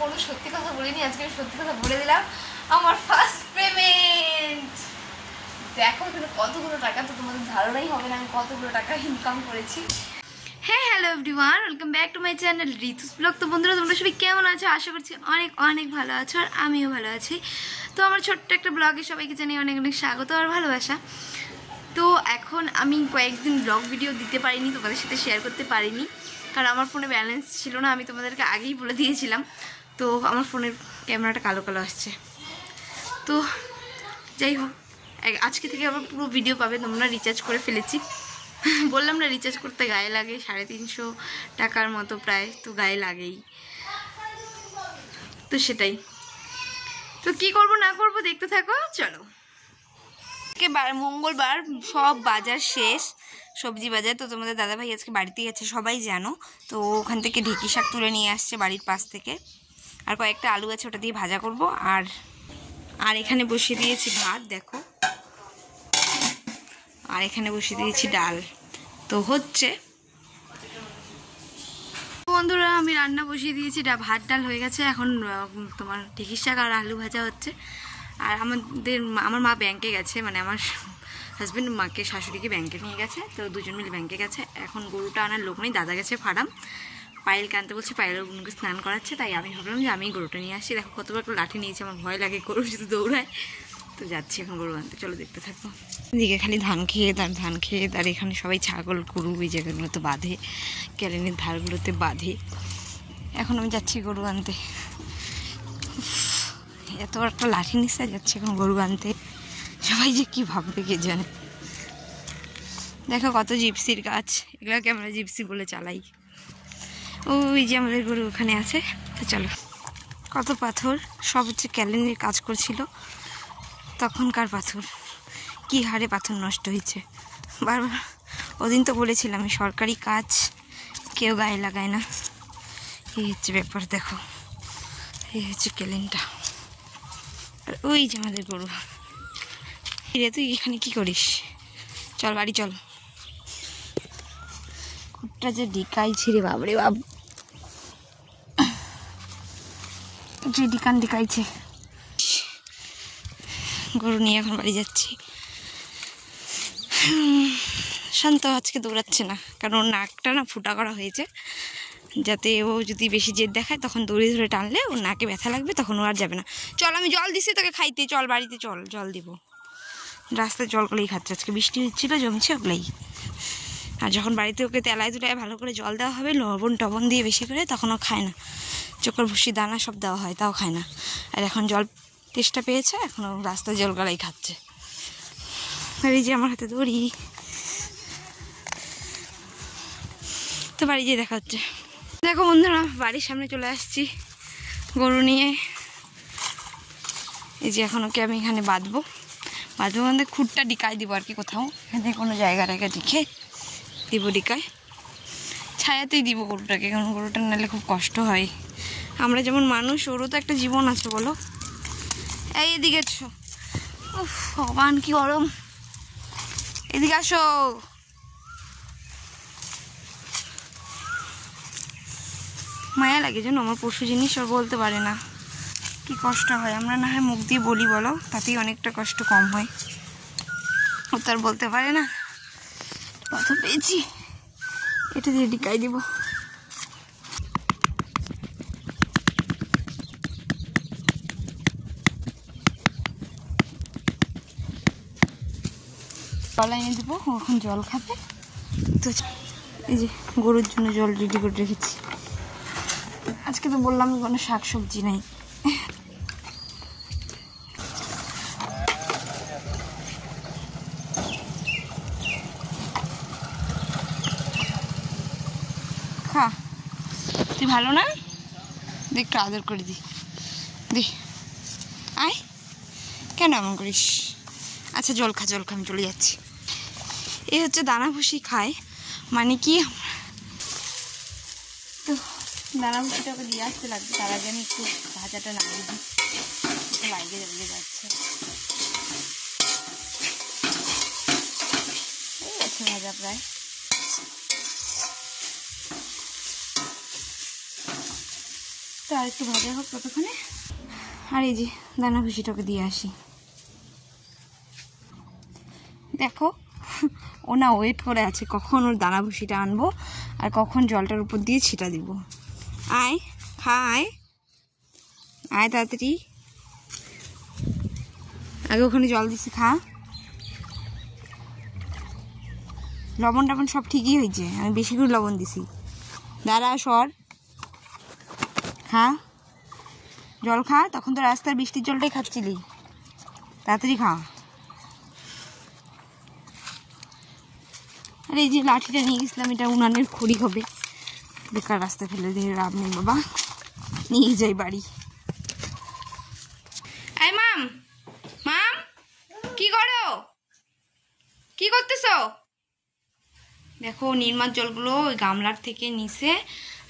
কোনো সত্যি কথা বলিনি, আজকে আমি সত্যি কথা বলে দিলাম। আমার ফার্স্ট পেমেন্ট। দেখো এখানে কতগুলো টাকা, তো তোমাদের ধারণাই হবে না আমি কতগুলো টাকা ইনকাম করেছি। হ্যাঁ, hello everyone, welcome back to my channel ঋতুস blog. তো বন্ধুরা, তোমরা সবাই কেমন আছো? আশা করছি অনেক অনেক ভালো আছো, আর আমিও ভালো আছি। তো আমার ছোট্ট একটা ব্লগে সবাইকে জানিয়ে অনেক অনেক স্বাগত আর ভালোবাসা। তো এখন আমি কয়েকদিন ব্লগ ভিডিও দিতে পারিনি, তোমাদের সাথে শেয়ার করতে পারিনি, কারণ আমার ফোনে ব্যালেন্স ছিল না। আমি তোমাদেরকে আগেই বলে দিয়েছিলাম। তো আমার ফোনের ক্যামেরাটা কালো কালো আসছে। তো যাই হোক, আজকে থেকে আবার পুরো ভিডিও পাবে তোমরা। রিচার্জ করে ফেলেছি, বললাম না রিচার্জ করতে গায়ে লাগে 350 টাকার মতো প্রায়, তো গায়ে লাগেই। তো সেটাই, তো কি করব না করব দেখতে থাকো, চলো। মঙ্গলবার সব বাজার শেষ, সবজি বাজার। তো তোমাদের দাদাভাই আজকে বাড়িতেই আছে, সবাই জানো। তো ওখান থেকে ঢেঁকি শাক তুলে নিয়ে আসছে বাড়ির পাশ থেকে, আর কয়েকটা আলু আছে, ওটা দিয়ে ভাজা করব। আর এখানে বসিয়ে দিয়েছি ভাত, দেখো। আর এখানে বসিয়ে দিয়েছি ডাল। তো হচ্ছে বন্ধুরা, আমি রান্না বসিয়ে দিয়েছি, ভাত ডাল হয়ে গেছে। এখন তোমার ঢেঁকি শাক আর আলু ভাজা হচ্ছে। আর আমার মা ব্যাংকে গেছে, মানে আমার হাজব্যান্ড মাকে শাশুড়িকে ব্যাংকে নিয়ে গেছে, তো দুজন মিলে ব্যাংকে গেছে। এখন গরুটা আনার লোক নেই, দাদা গেছে ফার্ম। পায়েলকে আনতে বলছে, পায়েলের গুনুকে স্নান করাচ্ছে, তাই আমি ভাবলাম যে আমি গরুটা নিয়ে আসি। দেখো কতবার একটা লাঠি নিয়েছি, আমার ভয় লাগে, গরু শুধু দৌড়ায়। তো যাচ্ছি এখন গরু আনতে, চলো দেখতে থাকবো। এদিকে খালি ধান খেয়ে আর এখানে সবাই ছাগল গরু এই জায়গাগুলোতে বাঁধে, ক্যালেনের ধারগুলোতে বাঁধে। এখন আমি যাচ্ছি গরু আনতে। এত একটা লাঠি নিচ্ছে, যাচ্ছে এখন গরু আনতে। সবাই যে কি ভাববে কে জানে। দেখো কত জিপসির গাছ, এগুলোকে আমরা জিপসি বলে চালাই। ওই যে আমাদের গরু ওখানে আছে। তো চলো, কত পাথর, সব হচ্ছে ক্যালেনের কাজ করছিল তখনকার পাথর। কি হারে পাথর নষ্ট হয়েছে বারবার। ওদিন তো বলেছিলাম সরকারি কাজ কেউ গায়ে লাগায় না। এই হচ্ছে ব্যাপার, দেখো এই হচ্ছে ক্যালেনটা। আর ওই যে আমাদের গরু। রে তুই এখানে কি করিস? চল বাড়ি চল। খুঁটটা যে ডিকাইছে রে বাবরে বাব, যে ডিকাইছে। গরু নিয়ে এখন বাড়ি যাচ্ছি। শান্ত আজকে দৌড়াচ্ছে না, কারণ ওর নাকটা না ফুটা করা হয়েছে, যাতে ও যদি বেশি জেদ দেখায় তখন দড়ি ধরে টানলে ওর নাকে ব্যথা লাগবে, তখন ও আর যাবে না। চল, আমি জল দিচ্ছি তোকে খাইতে, চল বাড়িতে চল, জল দিব। রাস্তায় জলগুলোই খাচ্ছে, আজকে বৃষ্টি হচ্ছিলো, জমছে ওগুলোই। আর যখন বাড়িতে ওকে তেলায় তুলায় ভালো করে জল দেওয়া হবে, লবণ টবণ দিয়ে বেশি করে, তখন ও খায় না। চোখের ভুসি দানা সব দেওয়া হয়, তাও খায় না। আর এখন জল তেষ্টা পেয়েছে, এখন ও রাস্তায় জলগলাই খাচ্ছে। আর এই যে আমার হাতে দড়ি। তো বাড়ি যেয়ে দেখা হচ্ছে। দেখো বন্ধুরা, বাড়ির সামনে চলে আসছি গরু নিয়ে। এই যে এখন ওকে আমি এখানে বাঁধবো মানে খুঁটটা ডিকায় দিব আর কি, কোথাও এখানে কোনো জায়গা রেখে দিকে দিব, ডিকায় ছায়াতেই দিব গরুটাকে, কারণ গরুটা নাহলে খুব কষ্ট হয়। আমরা যেমন মানুষ, ওরও তো একটা জীবন আছে, বলো। এদিকে এসো, উফ ভগবান কি গরম, এদিকে আসো। মায়া লাগে যেন আমার পশু জিনিস, ওর বলতে পারে না কি কষ্ট হয়। আমরা না হয় মুখ দিয়ে বলি, বলো, তাতেই অনেকটা কষ্ট কম হয়। ও তো আর বলতে পারে না। কত পেয়েছি, এটা দিয়ে ডিকাই দিব। কলা এনে দেবো, এখন জল খাবে। তো এই যে গরুর জন্য জল রেডি করে রেখেছি। আজকে তো বললাম কোনো শাক সবজি নাই। খা, তুই ভালো না, একটু আদর করে দি আয়, কেন এমন করিস? আচ্ছা জল খা, আমি চলে যাচ্ছি। এই হচ্ছে দানা ভুসি খায়, মানে কি, তো দানা ভুসিটাকে দিয়ে আসতে লাগবে। তার আগে আমি একটু ভাজাটা নামিয়ে দিই, বাইরে যাচ্ছে। এই আছে ভাজা প্রায়। তো তো আর একটু ভাজা হোক ততক্ষণে। আর এই যে দানা ভুষিটাকে দিয়ে আসি। দেখো ও না ওয়েট করে আছে কখন ওর দানা ভুষিটা আনবো আর কখন জলটার উপর দিয়ে ছিটা দিব। আয় খা, আয় আয় তাড়াতাড়ি। আগে ওখানে জল দিছি, খা। লবণ টবণ সব ঠিকই হয়েছে, আমি বেশি করে লবণ দিছি। দাঁড়া সর, খা জল খা। তখন তো রাস্তার বৃষ্টির জলটাই খাচ্ছিলি, তাড়াতাড়ি খা। আর এই যে লাঠিটা নিয়ে গেছিলাম, এটা উনানের খড়ি হবে, বেকার রাস্তা ফেলে দিয়ে লাভ নেই বাবা, নিয়ে যাই বাড়ি। এই মাম, মাম কি করো, কি করতেছো? দেখো নির্মার জলগুলো ওই গামলার থেকে নিছে,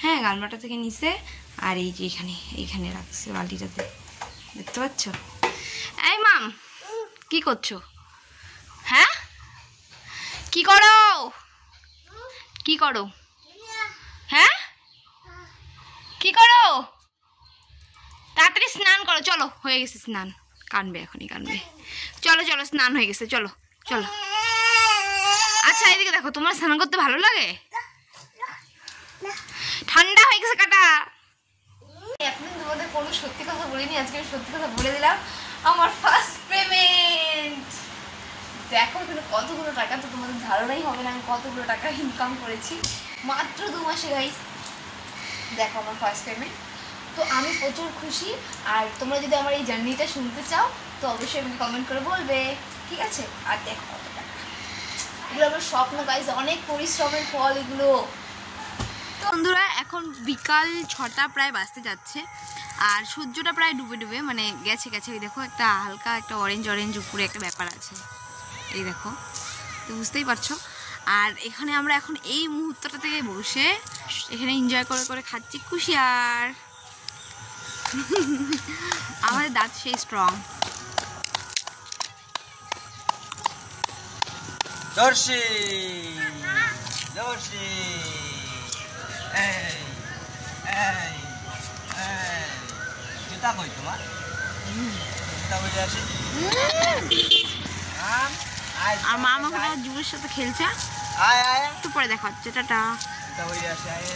হ্যাঁ গামলাটা থেকে নিছে। আর এই যে এইখানে রাখছে বালতিটাতে, দেখতে পাচ্ছ? এই মাম কি করছো? হ্যাঁ কি করো, কি করো? হ্যাঁ কি করো? তাড়াতাড়ি স্নান করো, চলো হয়ে গেছে স্নান। কানবে এখনই কানবে, চলো চলো স্নান হয়ে গেছে, চলো চলো। আচ্ছা এদিকে দেখো, তোমার স্নান করতে ভালো লাগে? ঠান্ডা হয়ে গেছে কাটা। এতদিন তোমাদের কোনো সত্যি কথা বলিনি, আজকে আমি সত্যি কথা বলে দিলাম। আমার ফার্স্ট পেমেন্ট। দেখো এখানে কতগুলো টাকা, তো তোমাদের ধারণাই হবে না আমি কতগুলো টাকা ইনকাম করেছি মাত্র 2 মাসে গাইস। দেখো আমার ফার্স্ট পেমেন্ট, তো আমি প্রচুর খুশি। আর তোমরা যদি আমার এই জার্নিটা শুনতে চাও তো অবশ্যই আমাকে কমেন্ট করে বলবে, ঠিক আছে? আর দেখো কত টাকা, এগুলো আমার স্বপ্ন গাইস, অনেক পরিশ্রমের ফল এগুলো। তো বন্ধুরা এখন বিকাল 6টা প্রায় বাজতে যাচ্ছে, আর সূর্যটা প্রায় ডুবে ডুবে মানে গেছে। এই দেখো একটা হালকা একটা অরেঞ্জ উপরে একটা ব্যাপার আছে, এই দেখো, তো বুঝতেই পারছো। আর এখানে আমরা এখন এই মুহূর্তটা থেকে বসে এখানে এনজয় করে করে খাচ্ছি খুশি। আর আমাদের দাঁত সেই স্ট্রং। দর্শি দর্শি এই এই এই জুতা কই তোমার? জুতা কই আসে? আর মা আমাকে জুয়ের সাথে খেলছে। আয় আয় একটু পরে দেখা হচ্ছে, টাটা। জুতা কই আসে? আয়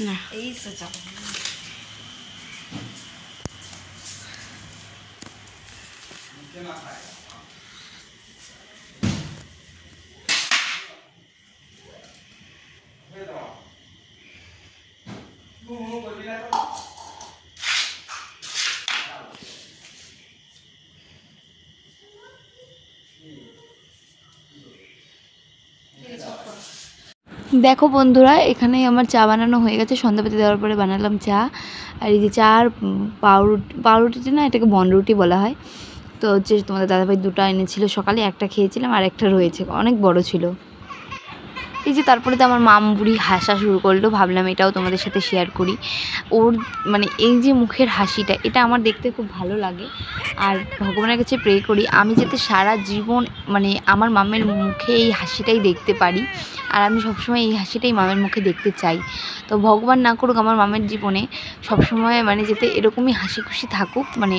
না এই সোচা দেখো বন্ধুরা, এখানেই আমার চা বানানো হয়ে গেছে। সন্ধ্যাবাতি দেওয়ার পরে বানালাম চা। আর এই যে চা আর পাউরুটিটা না, এটাকে বনরুটি বলা হয়। তো হচ্ছে তোমাদের দাদাভাই 2টা এনেছিল, সকালে একটা খেয়েছিলাম আর একটা রয়েছে, অনেক বড় ছিল। এই যে তারপরে তো আমার মাম বুড়ি হাসা শুরু করলো, ভাবলাম এটাও তোমাদের সাথে শেয়ার করি। ওর মানে এই যে মুখের হাসিটা, এটা আমার দেখতে খুব ভালো লাগে। আর ভগবানের কাছে প্রে করি আমি যাতে সারা জীবন মানে আমার মামের মুখে এই হাসিটাই দেখতে পারি। আর আমি সবসময় এই হাসিটাই মামের মুখে দেখতে চাই। তো ভগবান না করুক আমার মামের জীবনে সবসময় মানে যাতে এরকমই হাসি খুশি থাকুক, মানে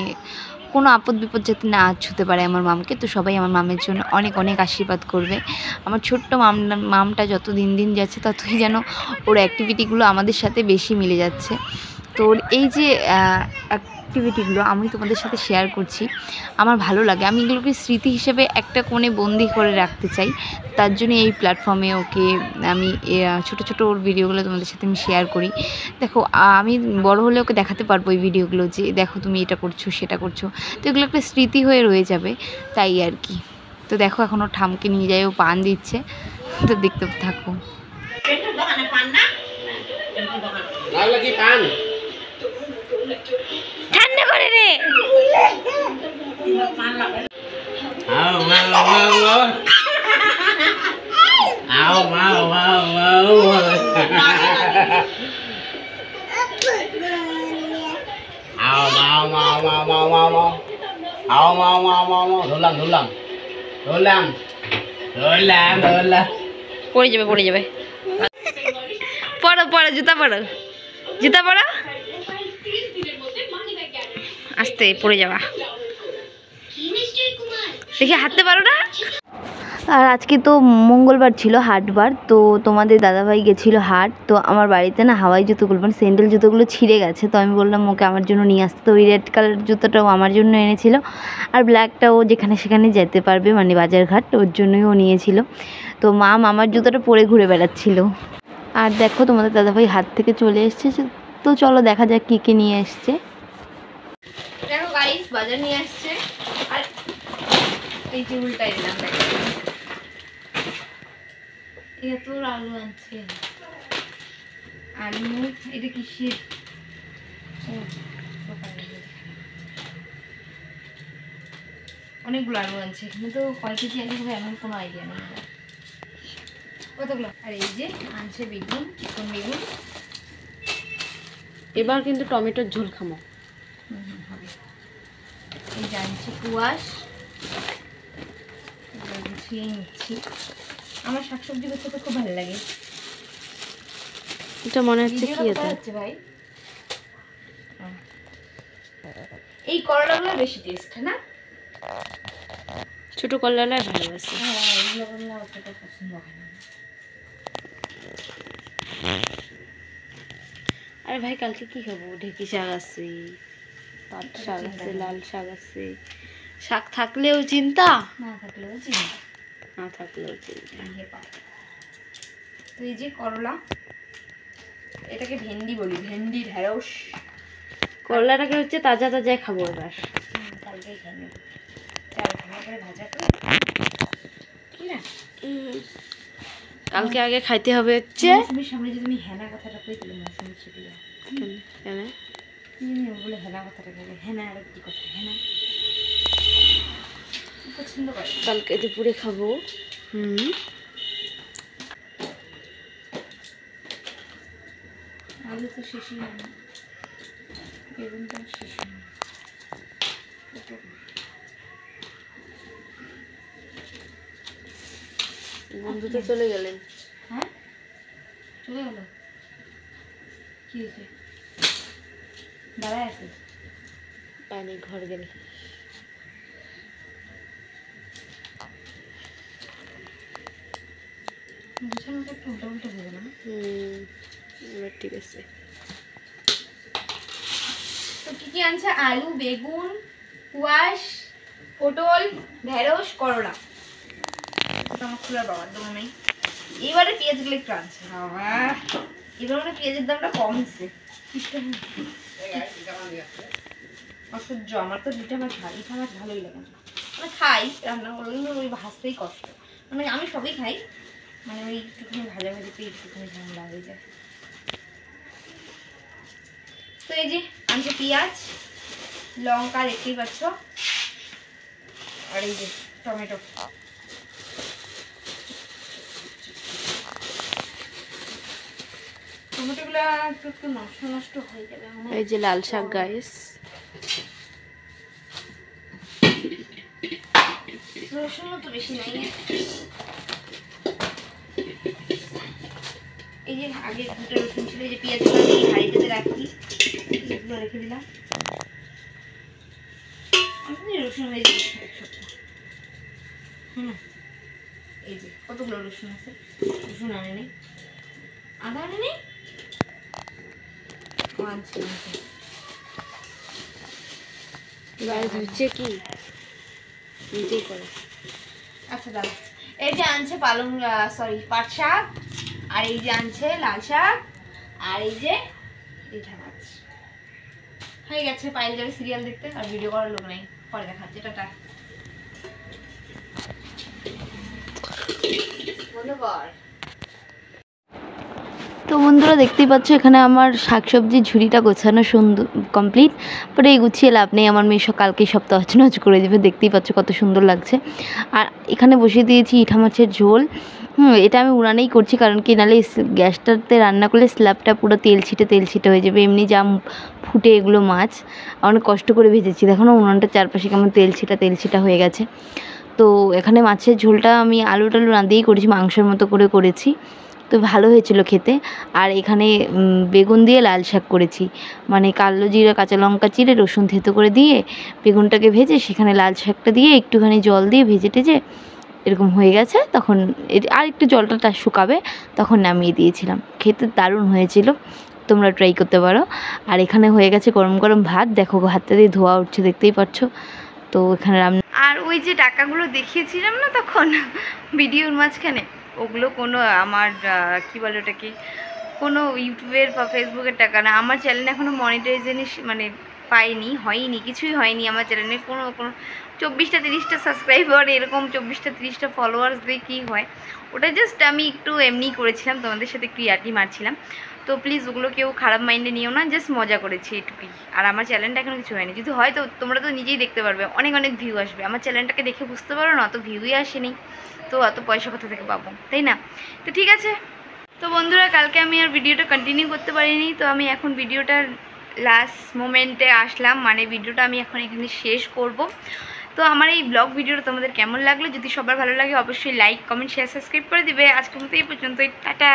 কোনো আপদ বিপদ যাতে না ছুঁতে পারে আমার মামকে। তো সবাই আমার মামের জন্য অনেক অনেক আশীর্বাদ করবে। আমার ছোট্ট মামটা যত দিন যাচ্ছে ততই যেন ওর অ্যাক্টিভিটিগুলো আমাদের সাথে বেশি মিলে যাচ্ছে। তো এই যে অ্যাক্টিভিটিগুলো আমি তোমাদের সাথে শেয়ার করছি। আমার ভালো লাগে, আমি এগুলোকে স্মৃতি হিসেবে একটা কোণে বন্দি করে রাখতে চাই। তার জন্য এই প্ল্যাটফর্মে ওকে আমি ছোটো ছোটো ওর ভিডিওগুলো তোমাদের সাথে আমি শেয়ার করি। দেখো আমি বড় হলে ওকে দেখাতে পারবো এই ভিডিওগুলো, যে দেখো তুমি এটা করছো সেটা করছো, তো এগুলো একটা স্মৃতি হয়ে রয়ে যাবে, তাই আর কি। তো দেখো এখন ওর ঠামকে নিয়ে যায়, ও পান দিচ্ছে, তো দেখতে থাকো। ঠান্ডা করে রে। পড়ে যাবে পড়ে যাবে। পড়ো পড়ো, জুতা পড়ো, জুতা পড়ো, আস্তে পড়ে যাবা, দেখি হাঁটতে পারো না। আর আজকে তো মঙ্গলবার ছিল, হাটবার, তো তোমাদের দাদাভাই গেছিলো হাট। তো আমার বাড়িতে না হাওয়াই জুতোগুলো মানে স্যান্ডেল জুতোগুলো ছিঁড়ে গেছে, তো আমি বললাম ওকে আমার জন্য নিয়ে আসতে। তো ওই রেড কালার জুতোটাও আমার জন্য এনেছিল, আর ব্ল্যাকটা ও যেখানে সেখানে যেতে পারবে মানে বাজারঘাট, ওর জন্যই ও নিয়েছিল। তো মা মামার জুতোটা পরে ঘুরে বেড়াচ্ছিল। আর দেখো তোমাদের দাদাভাই হাট থেকে চলে এসছে, তো চলো দেখা যাক কী কী নিয়ে এসছে। দেখো গাইস বাজার নিয়ে আসছে, আর এই যে উল্টাই দিলাম, এত আলু আনছে, আলু এটা কিসের, অনেকগুলো আলু আনছে এখানে, তো কয় কেজি আলু হবে এমন কোনো আইডিয়া নেই কতগুলো। আর এই যে আনছে বেগুন, চিকন বেগুন, এবার কিন্তু টমেটোর ঝোল খামো। হবে। এই যে আনছে কুয়াশ, গুছিয়ে নিচ্ছি। আমার শাকসবজি করতে তো খুব ভালো লাগে। এটা মনে হচ্ছে কি হচ্ছে ভাই, এই করলাগুলো বেশি টেস্ট না, ছোট করলালাই ভালোবাসি। হ্যাঁ এগুলো করলে অতটা পছন্দ হয় না। আরে ভাই কালকে কি খাবো? ঢেঁকি শাক আছে, পাট শাক আছে, লাল শাক আছে। শাক থাকলেও চিন্তা, না থাকলেও চিন্তা, না থাকলেও চিন্তা। তো এই যে করলা, এটাকে ভেন্ডি বলি, ভেন্ডি ঢেঁড়স। করলাটাকে হচ্ছে তাজা তাজা খাবো এবার, কালকেই খাই নেব, চাল ভালো করে ভাজা করে, কি না কালকে আগে খাইতে হবে হচ্ছে। মৌসুমীর সামনে যদি তুমি হেনা কথাটা কই দিলে মৌসুমী ছেড়ে যায়। কেন বলে হেনা কথাটা গেলে, হেনা আর কি কথা, হেনা পছন্দ করে, কালকে দুপুরে খাবো। আলু তো শেষই হয় না, বেগুন তো শেষ হয় না। বন্ধু তো চলে গেলেন। হ্যাঁ চলে গেল, কি হয়েছে, দাঁড়ায় আছে, পানি ঘর গেল। গুছানোটা একটু উল্টা উল্টা হয়ে গেল না। এবার ঠিক আছে। তো কি কি আনছে, আলু, বেগুন, কুয়াশ, পটল, ঢেঁড়স, করলা। আমার খোলার বাবার দোকান নেই। এবারে পেঁয়াজগুলো একটু আনছে, বাবা এবার মানে পেঁয়াজের দামটা কমছে। অসহ্য, আমার তো দুইটা মাছ ভালো, ইটা মাছ ভালোই লাগে না। মানে খাই রান্না করলে ওই ভাজতেই কষ্ট, মানে আমি সবই খাই, মানে ওই একটুখানি ভাজাভাজিতে একটুখানি ঝামেলা হয়ে যায়। তো এই যে আনছে পেঁয়াজ, লঙ্কা দেখতেই পাচ্ছ, আর এই যে টমেটো। টমেটোগুলো একটু একটু নষ্ট নষ্ট হয়ে যাবে। এই যে লাল শাক গাইস, রসুনও তো বেশি নাই। এই যে আগে দুটো রসুন ছিল, এই যে পেঁয়াজগুলো আমি হাঁড়িটাতে রাখি, এগুলো রেখে দিলাম। আমি রসুন হয়ে যাচ্ছে এক সপ্তাহ। এই যে কতগুলো রসুন আছে, রসুন আনে নেই, আদা আনে নেই, আনছি বাইরে ধুচ্ছে কি নিজেই করে। আচ্ছা দাও, এই যে আনছে পালং সরি পাট শাক, আর এই যে আনছে লাল শাক, আর এই যে রিঠা মাছ। হয়ে গেছে, পাইল যাবে সিরিয়াল দেখতে, আর ভিডিও করার লোক নেই, পরে দেখাচ্ছে। টাটা। ধন্যবাদ। তো বন্ধুরা দেখতেই পাচ্ছ এখানে আমার শাকসবজির ঝুড়িটা গোছানো সুন্দর কমপ্লিট, বাট এই গুছিয়ে লাভ নেই, আমার মেয়ে কালকে সপ্তাহ হচ করে দেবে। দেখতেই পাচ্ছ কত সুন্দর লাগছে। আর এখানে বসিয়ে দিয়েছি ইঠা মাছের ঝোল। এটা আমি উনানেই করছি, কারণ কি নাহলে গ্যাসটাতে রান্না করলে স্ল্যাবটা পুরো তেল ছিটে হয়ে যাবে। এমনি যা ফুটে এগুলো মাছ অনেক কষ্ট করে ভেজেছি, দেখো না উনানটার চারপাশে কেমন তেল ছিটা হয়ে গেছে। তো এখানে মাছের ঝোলটা আমি আলু টালু না দিয়েই করেছি, মাংসের মতো করেছি, তো ভালো হয়েছিল খেতে। আর এখানে বেগুন দিয়ে লাল শাক করেছি, মানে কালো জিরা কাঁচা লঙ্কা চিড়ে রসুন থেতো করে দিয়ে বেগুনটাকে ভেজে সেখানে লাল শাকটা দিয়ে একটুখানি জল দিয়ে ভেজে টেজে এরকম হয়ে গেছে, তখন আর একটু জলটা শুকাবে, তখন নামিয়ে দিয়েছিলাম। খেতে দারুণ হয়েছিল, তোমরা ট্রাই করতে পারো। আর এখানে হয়ে গেছে গরম গরম ভাত, দেখো হাতটা দিয়ে ধোয়া উঠছে, দেখতেই পাচ্ছ। তো এখানে আর ওই যে টাকাগুলো দেখিয়েছিলাম না তখন ভিডিওর মাঝখানে, ওগুলো কোনো আমার কী বলে ওটাকে, কোনো ইউটিউবের বা ফেসবুকের টাকা না। আমার চ্যানেলে এখনও মনিটাইজেশন মানে পাইনি, হয়নি, কিছুই হয়নি আমার চ্যানেলে। কোনো 24টা 30টা সাবস্ক্রাইবার, এরকম 24টা 30টা ফলোয়ার্স দিয়ে কী হয়, ওটা জাস্ট আমি একটু এমনিই করেছিলাম, তোমাদের সাথে একটু ইয়ার্কি মারছিলাম। তো প্লিজ ওগুলো কেউ খারাপ মাইন্ডে নিও না, জাস্ট মজা করেছি এটুকুই। আর আমার চ্যানেলটা এখনও কিছু হয়নি, যদি হয় তো তোমরা তো নিজেই দেখতে পারবে, অনেক ভিউ আসবে। আমার চ্যানেলটাকে দেখে বুঝতে পারো না, অত ভিউই আসেনি, তো অত পয়সা কোথা থেকে পাবো, তাই না? তো ঠিক আছে। তো বন্ধুরা কালকে আমি আর ভিডিওটা কন্টিনিউ করতে পারিনি, তো আমি এখন ভিডিওটার লাস্ট মোমেন্টে আসলাম, মানে ভিডিওটা আমি এখন এখানে শেষ করব। তো আমার এই ব্লগ ভিডিওটা তোমাদের কেমন লাগলো, যদি সবার ভালো লাগে অবশ্যই লাইক কমেন্ট শেয়ার সাবস্ক্রাইব করে দিবে। আজকের মতো এই পর্যন্তই, টাটা।